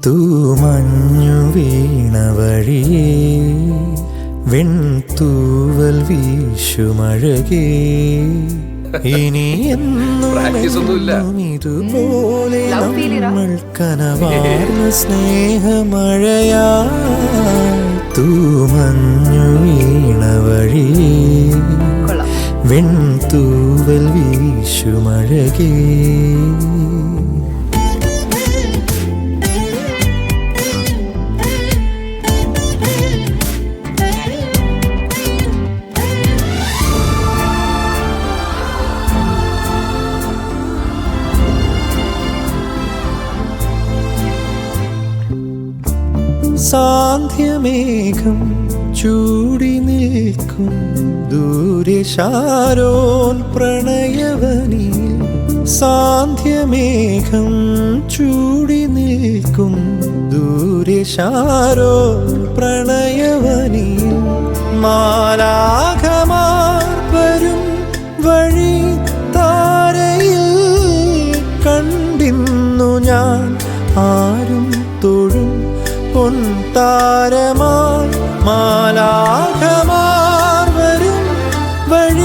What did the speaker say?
തൂമഞ്ഞു വീണ വഴിയേ വെൺതൂവൽ വീശുമഴകേ ഇനി എന്നും ഇതുപോലെ നമ്മൾ കനവാർന്ന സ്നേഹമഴയാ തൂമഞ്ഞു വീണ വഴിയേ വെൺതൂവൽ വീശുമഴകേ. സാന്ധ്യമേഘം ചൂടി നിൽക്കും ദൂരെ ശാരോൻ പ്രണയവനിൽ. സാന്ധ്യമേഘം ചൂടി നിൽക്കും ദൂരെ ശാരോൻ പ്രണയവനിൽ. മാലാഖമാർ വരും വഴി താരയിൽ കണ്ടിന്നു ഞാൻ ആരും തൊഴും പൊൻതാരമായി. മാലാഖമാർ വരും വഴി